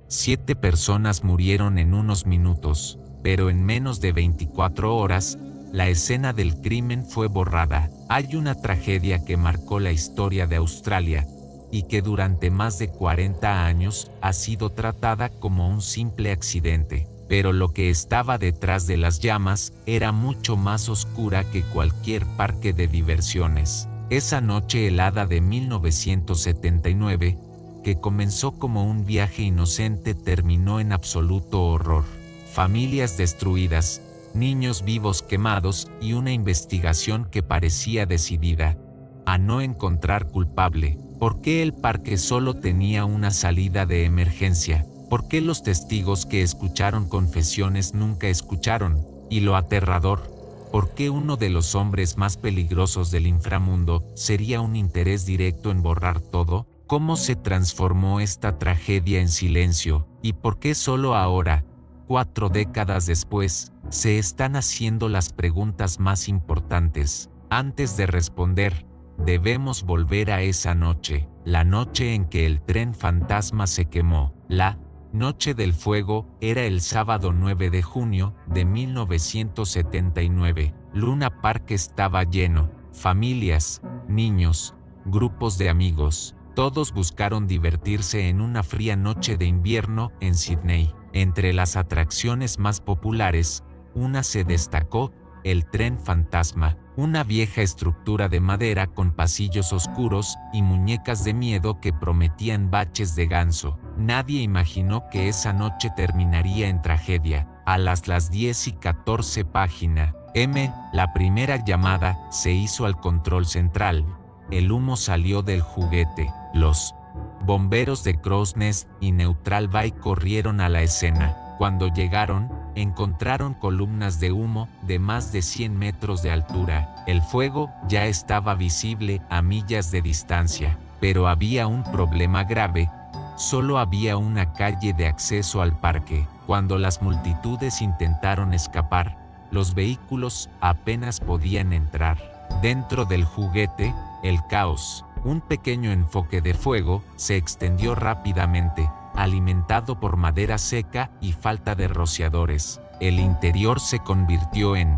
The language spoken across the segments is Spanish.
7 personas murieron en unos minutos, pero en menos de 24 horas, la escena del crimen fue borrada. Hay una tragedia que marcó la historia de Australia y que durante más de 40 años ha sido tratada como un simple accidente. Pero lo que estaba detrás de las llamas era mucho más oscura que cualquier parque de diversiones. Esa noche helada de 1979, que comenzó como un viaje inocente, terminó en absoluto horror. Familias destruidas, niños vivos quemados y una investigación que parecía decidida a no encontrar culpable. ¿Por qué el parque solo tenía una salida de emergencia? ¿Por qué los testigos que escucharon confesiones nunca escucharon? Y lo aterrador, ¿por qué uno de los hombres más peligrosos del inframundo sería un interés directo en borrar todo? ¿Cómo se transformó esta tragedia en silencio? ¿Y por qué solo ahora, 4 décadas después, se están haciendo las preguntas más importantes? Antes de responder, debemos volver a esa noche, la noche en que el tren fantasma se quemó. La Noche del Fuego era el sábado 9 de junio de 1979. Luna Park estaba lleno. Familias, niños, grupos de amigos, todos buscaron divertirse en una fría noche de invierno en Sydney. Entre las atracciones más populares, una se destacó: el tren fantasma, una vieja estructura de madera con pasillos oscuros y muñecas de miedo que prometían baches de ganso. Nadie imaginó que esa noche terminaría en tragedia. A las 10:14 página M, la primera llamada se hizo al control central. El humo salió del juguete. Los bomberos de Crow's Nest y Neutral Bay corrieron a la escena. Cuando llegaron, encontraron columnas de humo de más de 100 metros de altura. El fuego ya estaba visible a millas de distancia, pero había un problema grave: solo había una calle de acceso al parque. Cuando las multitudes intentaron escapar, los vehículos apenas podían entrar. Dentro del juguete, el caos. Un pequeño enfoque de fuego se extendió rápidamente, alimentado por madera seca y falta de rociadores. El interior se convirtió en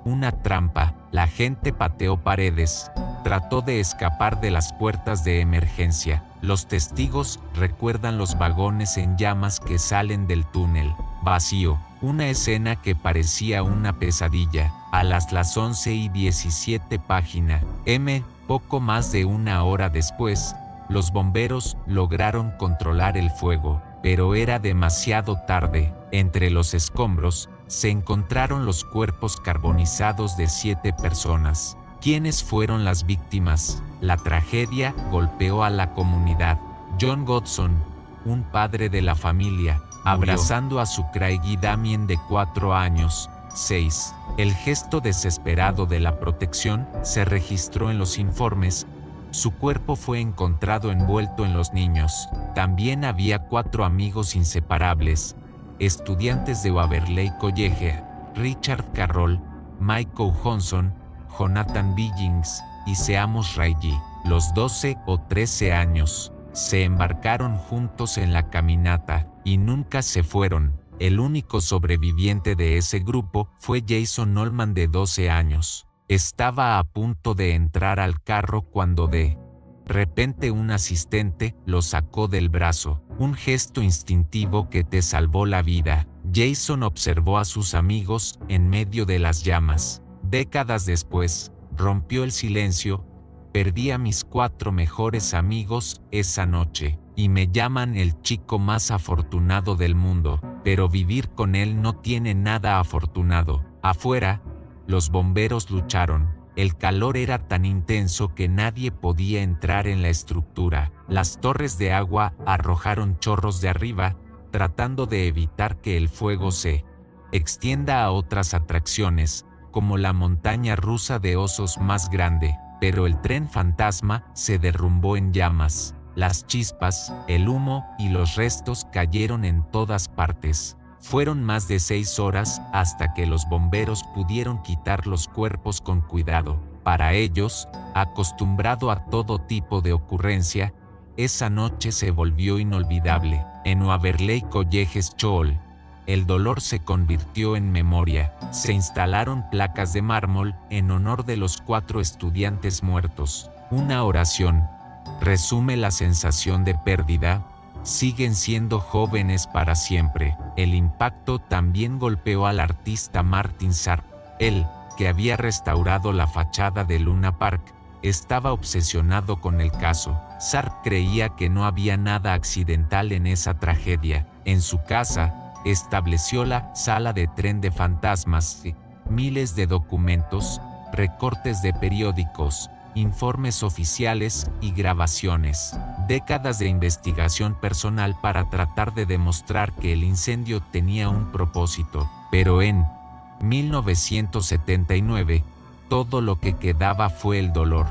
una trampa. La gente pateó paredes, trató de escapar de las puertas de emergencia. Los testigos recuerdan los vagones en llamas que salen del túnel vacío, una escena que parecía una pesadilla. A las 11:17 página M, poco más de una hora después, los bomberos lograron controlar el fuego, pero era demasiado tarde. Entre los escombros se encontraron los cuerpos carbonizados de 7 personas. ¿Quiénes fueron las víctimas? La tragedia golpeó a la comunidad. John Godson, un padre de la familia, abrazando a su Craigie Damien de 4 años. 6. El gesto desesperado de la protección se registró en los informes. Su cuerpo fue encontrado envuelto en los niños. También había 4 amigos inseparables, estudiantes de Waverley College: Richard Carroll, Michael Johnson, Jonathan Billings y Seamus Raigi. Los 12 o 13 años se embarcaron juntos en la caminata y nunca se fueron. El único sobreviviente de ese grupo fue Jason Norman, de 12 años. Estaba a punto de entrar al carro cuando de repente un asistente lo sacó del brazo. Un gesto instintivo que te salvó la vida. Jason observó a sus amigos en medio de las llamas. Décadas después, rompió el silencio: perdí a mis 4 mejores amigos esa noche, y me llaman el chico más afortunado del mundo, pero vivir con él no tiene nada afortunado. Afuera, los bomberos lucharon. El calor era tan intenso que nadie podía entrar en la estructura. Las torres de agua arrojaron chorros de arriba, tratando de evitar que el fuego se extienda a otras atracciones, como la montaña rusa de osos más grande. Pero el tren fantasma se derrumbó en llamas. Las chispas, el humo y los restos cayeron en todas partes. Fueron más de 6 horas hasta que los bomberos pudieron quitar los cuerpos con cuidado. Para ellos, acostumbrado a todo tipo de ocurrencia, esa noche se volvió inolvidable. En Waverley Colleges Chool, el dolor se convirtió en memoria. Se instalaron placas de mármol en honor de los 4 estudiantes muertos. Una oración resume la sensación de pérdida. Siguen siendo jóvenes para siempre. El impacto también golpeó al artista Martin Sharp. Él, que había restaurado la fachada de Luna Park, estaba obsesionado con el caso. Sharp creía que no había nada accidental en esa tragedia. En su casa, estableció la sala de tren de fantasmas, miles de documentos, recortes de periódicos, informes oficiales y grabaciones. Décadas de investigación personal para tratar de demostrar que el incendio tenía un propósito. Pero en 1979, todo lo que quedaba fue el dolor.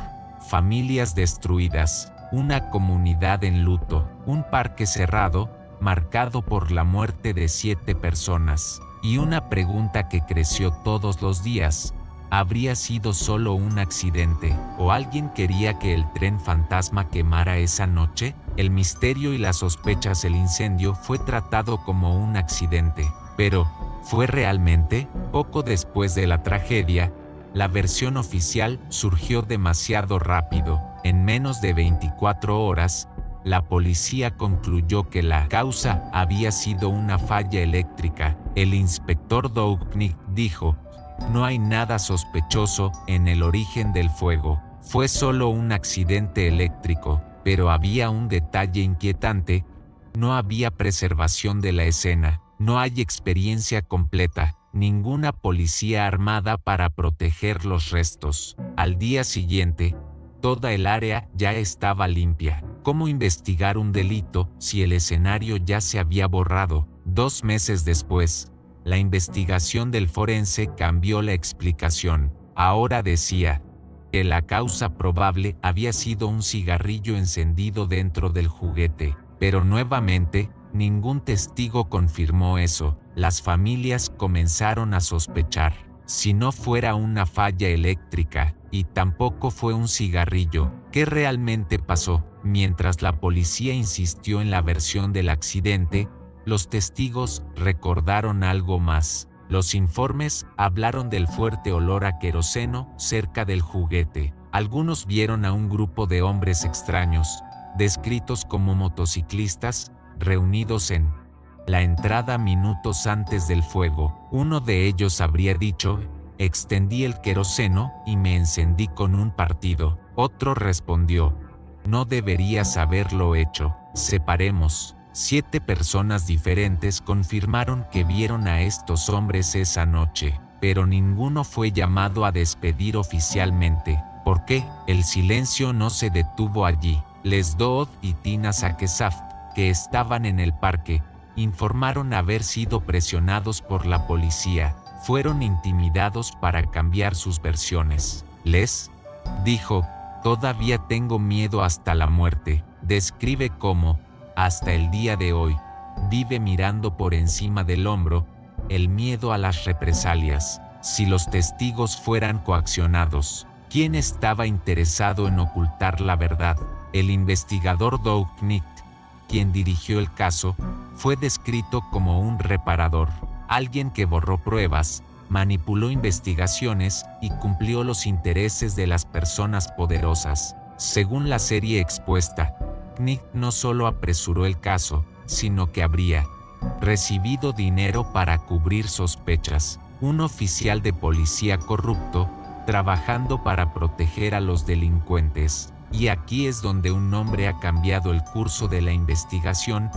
Familias destruidas, una comunidad en luto, un parque cerrado, marcado por la muerte de 7 personas, y una pregunta que creció todos los días: ¿habría sido solo un accidente, o alguien quería que el tren fantasma quemara esa noche? El misterio y las sospechas. El incendio fue tratado como un accidente, pero ¿fue realmente? Poco después de la tragedia, la versión oficial surgió demasiado rápido. En menos de 24 horas, la policía concluyó que la causa había sido una falla eléctrica. El inspector Doug Knight dijo: "No hay nada sospechoso en el origen del fuego. Fue solo un accidente eléctrico". Pero había un detalle inquietante: no había preservación de la escena. No hay experiencia completa, ninguna policía armada para proteger los restos. Al día siguiente, toda el área ya estaba limpia. ¿Cómo investigar un delito si el escenario ya se había borrado? 2 meses después, la investigación del forense cambió la explicación. Ahora decía que la causa probable había sido un cigarrillo encendido dentro del juguete. Pero nuevamente, ningún testigo confirmó eso. Las familias comenzaron a sospechar. Si no fuera una falla eléctrica, y tampoco fue un cigarrillo, ¿qué realmente pasó? Mientras la policía insistió en la versión del accidente, los testigos recordaron algo más. Los informes hablaron del fuerte olor a queroseno cerca del juguete. Algunos vieron a un grupo de hombres extraños, descritos como motociclistas, reunidos en la entrada minutos antes del fuego. Uno de ellos habría dicho: "Extendí el queroseno y me encendí con un partido". Otro respondió: "No deberías haberlo hecho". Separemos. 7 personas diferentes confirmaron que vieron a estos hombres esa noche, pero ninguno fue llamado a despedir oficialmente. ¿Por qué? El silencio no se detuvo allí. Les Dodd y Tina Sakesaft, que estaban en el parque, informaron haber sido presionados por la policía. Fueron intimidados para cambiar sus versiones. Les dijo: "Todavía tengo miedo hasta la muerte". Describe cómo, hasta el día de hoy, vive mirando por encima del hombro el miedo a las represalias. Si los testigos fueran coaccionados, ¿quién estaba interesado en ocultar la verdad? El investigador Doug Knight, quien dirigió el caso, fue descrito como un reparador, alguien que borró pruebas, manipuló investigaciones y cumplió los intereses de las personas poderosas. Según la serie expuesta, Knight no solo apresuró el caso, sino que habría recibido dinero para cubrir sospechas. Un oficial de policía corrupto, trabajando para proteger a los delincuentes. Y aquí es donde un nombre ha cambiado el curso de la investigación: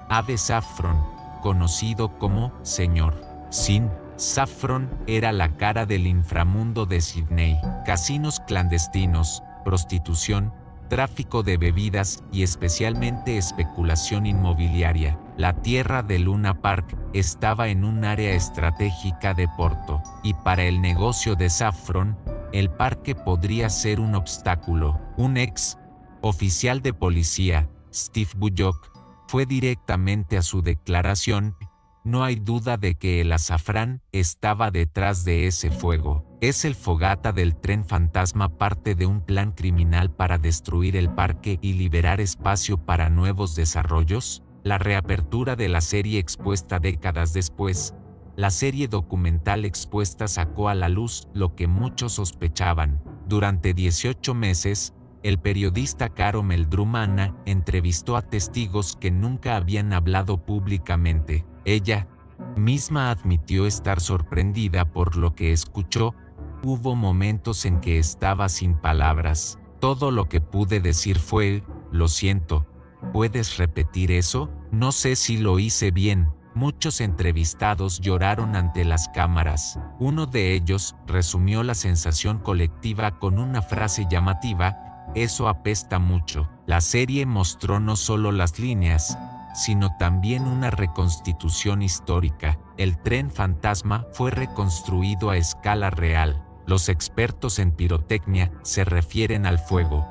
Ave Saffron, conocido como Sr. Sin. Saffron era la cara del inframundo de Sydney. Casinos clandestinos, prostitución, tráfico de bebidas y especialmente especulación inmobiliaria. La tierra de Luna Park estaba en un área estratégica de Porto, y para el negocio de Saffron, el parque podría ser un obstáculo. Un ex oficial de policía, Steve Bullock, fue directamente a su declaración: "No hay duda de que el azafrán estaba detrás de ese fuego". ¿Es el Fogata del Tren Fantasma parte de un plan criminal para destruir el parque y liberar espacio para nuevos desarrollos? La reapertura de la serie expuesta décadas después, la serie documental expuesta sacó a la luz lo que muchos sospechaban. Durante 18 meses, el periodista Caro Meldrumana entrevistó a testigos que nunca habían hablado públicamente. Ella misma admitió estar sorprendida por lo que escuchó. Hubo momentos en que estaba sin palabras. Todo lo que pude decir fue, lo siento. ¿Puedes repetir eso? No sé si lo hice bien. Muchos entrevistados lloraron ante las cámaras. Uno de ellos resumió la sensación colectiva con una frase llamativa: eso apesta mucho. La serie mostró no solo las líneas, sino también una reconstitución histórica. El tren fantasma fue reconstruido a escala real. Los expertos en pirotecnia se refieren al fuego,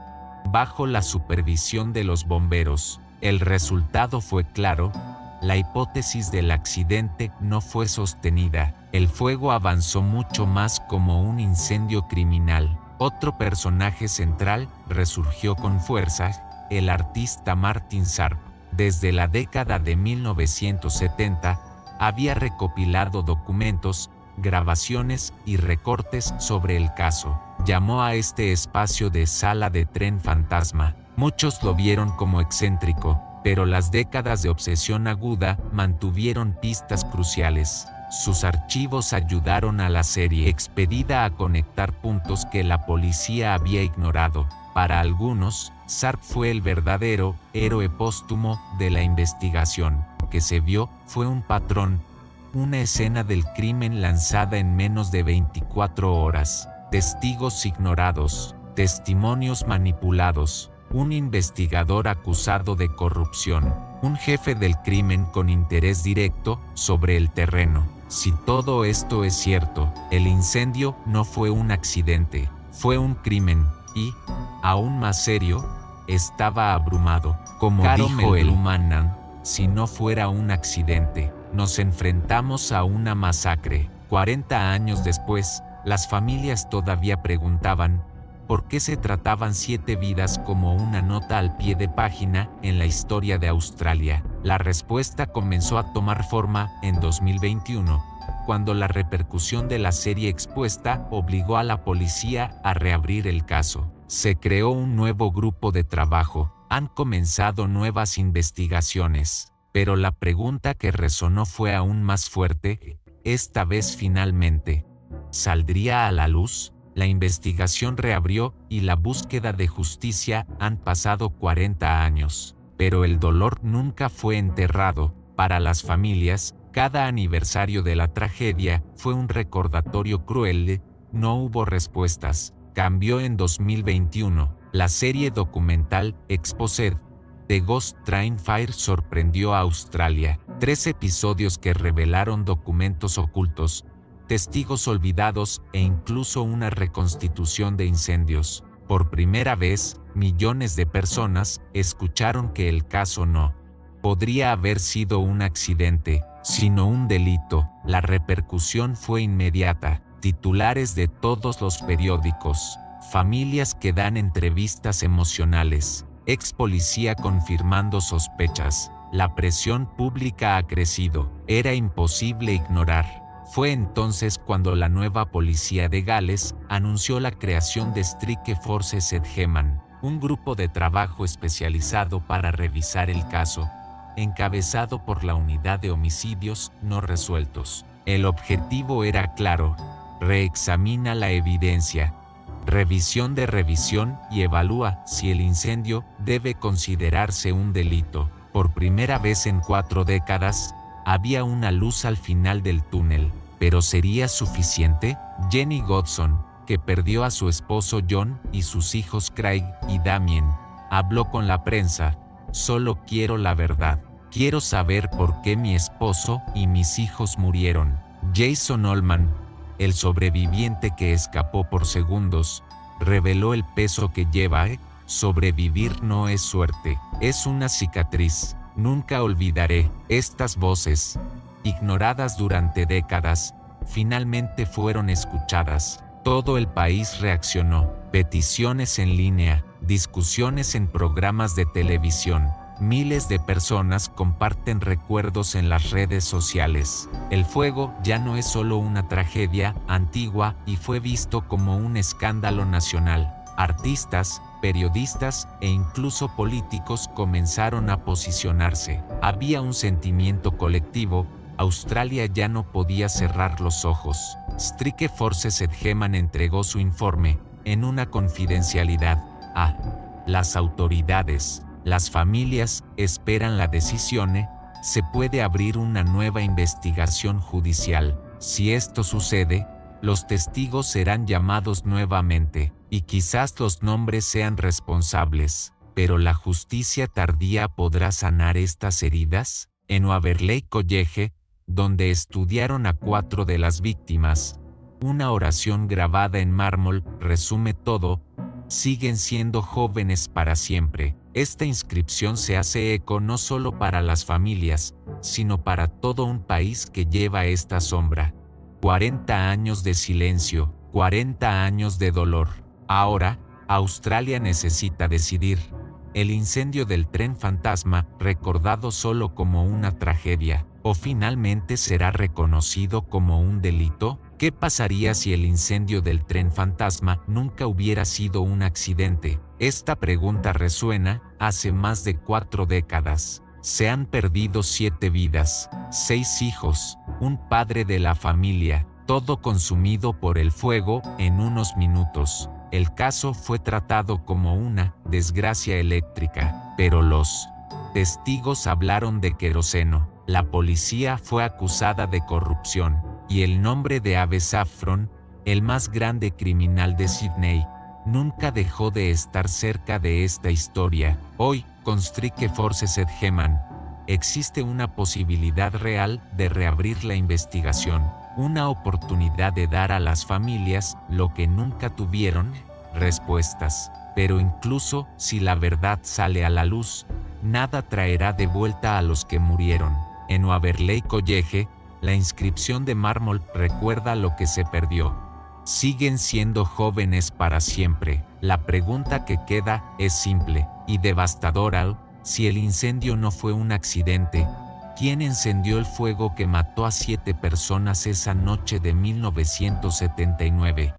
bajo la supervisión de los bomberos. El resultado fue claro. La hipótesis del accidente no fue sostenida. El fuego avanzó mucho más como un incendio criminal. Otro personaje central resurgió con fuerza: el artista Martin Sharp. Desde la década de 1970, había recopilado documentos, grabaciones y recortes sobre el caso. Llamó a este espacio de sala de tren fantasma. Muchos lo vieron como excéntrico, pero las décadas de obsesión aguda mantuvieron pistas cruciales. Sus archivos ayudaron a la serie expedida a conectar puntos que la policía había ignorado. Para algunos, Sharp fue el verdadero héroe póstumo de la investigación. Lo que se vio fue un patrón, una escena del crimen lanzada en menos de 24 horas, testigos ignorados, testimonios manipulados, un investigador acusado de corrupción, un jefe del crimen con interés directo sobre el terreno. Si todo esto es cierto, el incendio no fue un accidente, fue un crimen, y, aún más serio, estaba abrumado. Como dijo el Meldrumana, si no fuera un accidente, nos enfrentamos a una masacre. 40 años después, las familias todavía preguntaban por qué se trataban 7 vidas como una nota al pie de página en la historia de Australia. La respuesta comenzó a tomar forma en 2021, cuando la repercusión de la serie expuesta obligó a la policía a reabrir el caso. Se creó un nuevo grupo de trabajo, han comenzado nuevas investigaciones, pero la pregunta que resonó fue aún más fuerte. Esta vez finalmente, ¿saldría a la luz? La investigación reabrió y la búsqueda de justicia. Han pasado 40 años, pero el dolor nunca fue enterrado. Para las familias, cada aniversario de la tragedia fue un recordatorio cruel. No hubo respuestas. Cambió en 2021. La serie documental Exposed: The Ghost Train Fire sorprendió a Australia. 3 episodios que revelaron documentos ocultos, testigos olvidados e incluso una reconstitución de incendios. Por primera vez, millones de personas escucharon que el caso no podría haber sido un accidente, sino un delito. La repercusión fue inmediata. Titulares de todos los periódicos, familias que dan entrevistas emocionales, ex policía confirmando sospechas. La presión pública ha crecido. Era imposible ignorar. Fue entonces cuando la nueva policía de Gales anunció la creación de Strike Force Sedgeman, un grupo de trabajo especializado para revisar el caso, encabezado por la Unidad de Homicidios No Resueltos. El objetivo era claro: reexamina la evidencia, revisión de revisión y evalúa si el incendio debe considerarse un delito. Por primera vez en 4 décadas, había una luz al final del túnel. ¿Pero sería suficiente? Jenny Godson, que perdió a su esposo John y sus hijos Craig y Damien, habló con la prensa: solo quiero la verdad. Quiero saber por qué mi esposo y mis hijos murieron. Jason Allman, el sobreviviente que escapó por segundos, reveló el peso que lleva. Sobrevivir no es suerte, es una cicatriz. Nunca olvidaré. Estas voces, ignoradas durante décadas, finalmente fueron escuchadas. Todo el país reaccionó. Peticiones en línea, discusiones en programas de televisión. Miles de personas comparten recuerdos en las redes sociales. El fuego ya no es solo una tragedia antigua y fue visto como un escándalo nacional. Artistas, periodistas e incluso políticos comenzaron a posicionarse. Había un sentimiento colectivo. Australia ya no podía cerrar los ojos. Strike Forces Edgeman entregó su informe, en una confidencialidad, a las autoridades. Las familias esperan la decisión. Se puede abrir una nueva investigación judicial. Si esto sucede, los testigos serán llamados nuevamente, y quizás los nombres sean responsables. Pero la justicia tardía podrá sanar estas heridas. En Waverley College, donde estudiaron a 4 de las víctimas, una oración grabada en mármol resume todo: siguen siendo jóvenes para siempre. Esta inscripción se hace eco no solo para las familias, sino para todo un país que lleva esta sombra. 40 años de silencio, 40 años de dolor. Ahora, Australia necesita decidir. El incendio del tren fantasma, recordado solo como una tragedia, ¿o finalmente será reconocido como un delito? ¿Qué pasaría si el incendio del tren fantasma nunca hubiera sido un accidente? Esta pregunta resuena hace más de 4 décadas. Se han perdido 7 vidas, 6 hijos, un padre de la familia, todo consumido por el fuego en unos minutos. El caso fue tratado como una desgracia eléctrica, pero los testigos hablaron de queroseno. La policía fue acusada de corrupción, y el nombre de Ave Saffron, el más grande criminal de Sydney, nunca dejó de estar cerca de esta historia. Hoy, con Strike Forces Edgeman, existe una posibilidad real de reabrir la investigación, una oportunidad de dar a las familias lo que nunca tuvieron: respuestas. Pero incluso si la verdad sale a la luz, nada traerá de vuelta a los que murieron. En Waverley College, la inscripción de mármol recuerda lo que se perdió. Siguen siendo jóvenes para siempre. La pregunta que queda es simple y devastadora: si el incendio no fue un accidente, ¿quién encendió el fuego que mató a 7 personas esa noche de 1979?